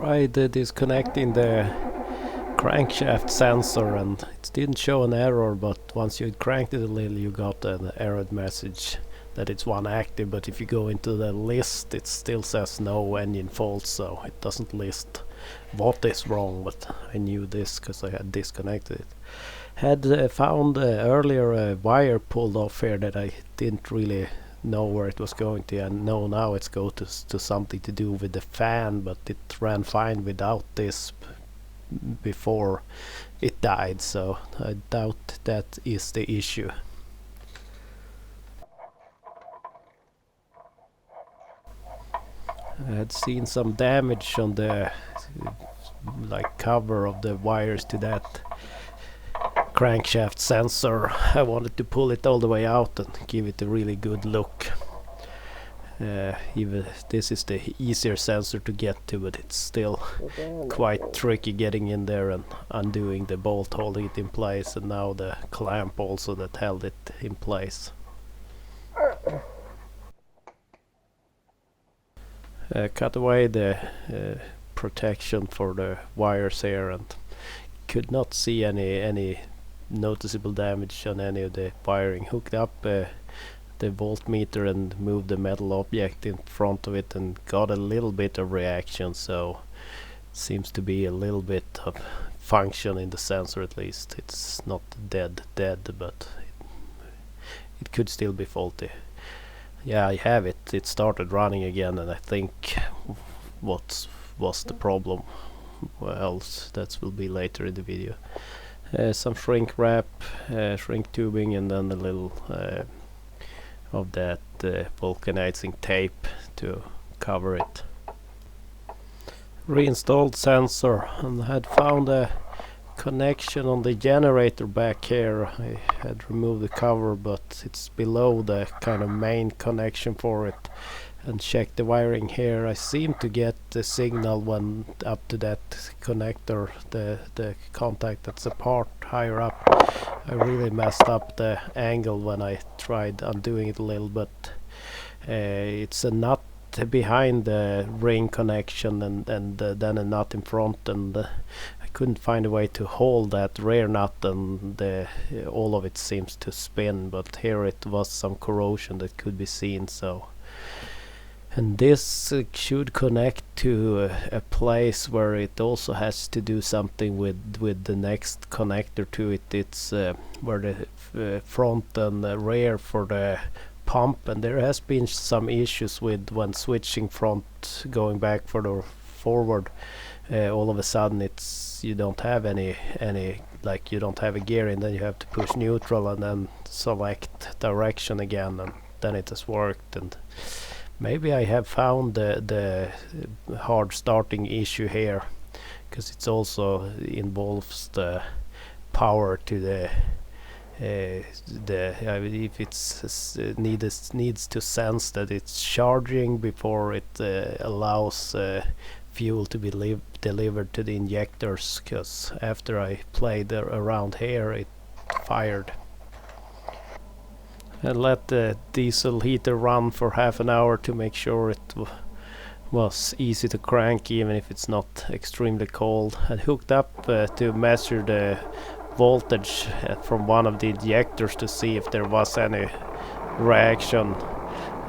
tried disconnecting the crankshaft sensor and it didn't show an error, but once you cranked it a little you got an error message that it's one active, but if you go into the list it still says no engine fault, so it doesn't list what is wrong. But I knew this because I had disconnected it. Had found earlier a wire pulled off here that I didn't really know where it was going to, and know now it's go to something to do with the fan, but it ran fine without this before it died, so I doubt that is the issue. I had seen some damage on the cover of the wires to that crankshaft sensor. I wanted to pull it all the way out and give it a really good look. Even this is the easier sensor to get to, but it's still quite tricky getting in there and undoing the bolt holding it in place, and now the clamp also that held it in place. Cut away the protection for the wires here and could not see any noticeable damage on any of the wiring. Hooked up the voltmeter and moved the metal object in front of it and got a little bit of reaction, so it seems to be a little bit of function in the sensor at least. It's not dead, but it could still be faulty. Yeah, I have it. It started running again, and I think what was the problem? Well, that will be later in the video. Some shrink wrap, shrink tubing, and then a little of that vulcanizing tape to cover it. Reinstalled sensor, and had found a connection on the generator back here. I had removed the cover, but it's below the kind of main connection for it, and checked the wiring here. I seem to get the signal when up to that connector, the contact that's apart higher up. I really messed up the angle when I tried undoing it a little, but it's a nut behind the ring connection and then a nut in front, and I couldn't find a way to hold that rear nut, and all of it seems to spin, but here it was some corrosion that could be seen. So, and this should connect to a place where it also has to do something with the next connector to it. It's where the front and the rear for the pump, and there has been some issues with when switching front going back for the forward. All of a sudden you don't have any like you don't have a gear, and then you have to push neutral and then select direction again, and then it has worked. And maybe I have found the hard starting issue here, because it also involves the power to the if it's needs to sense that it's charging before it allows fuel to be delivered to the injectors, because after I played around here it fired. And let the diesel heater run for half an hour to make sure it was easy to crank even if it's not extremely cold. I hooked up to measure the voltage from one of the injectors to see if there was any reaction,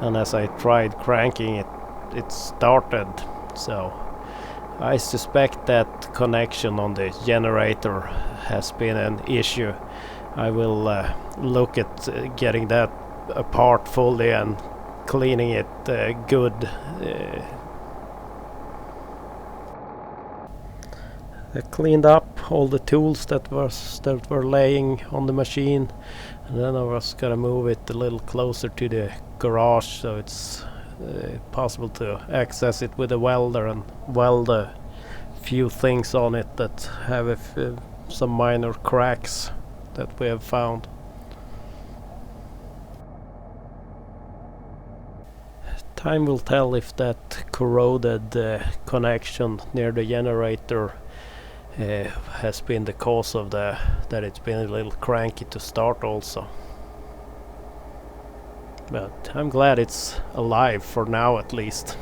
and as I tried cranking it, it started. So I suspect that connection on the generator has been an issue. I will look at getting that apart fully and cleaning it good. I cleaned up all the tools that were laying on the machine, and then I was gonna move it a little closer to the garage so it's possible to access it with a welder and weld a few things on it that have some minor cracks that we have found. Time will tell if that corroded connection near the generator has been the cause of that it's been a little cranky to start also. But I'm glad it's alive for now at least.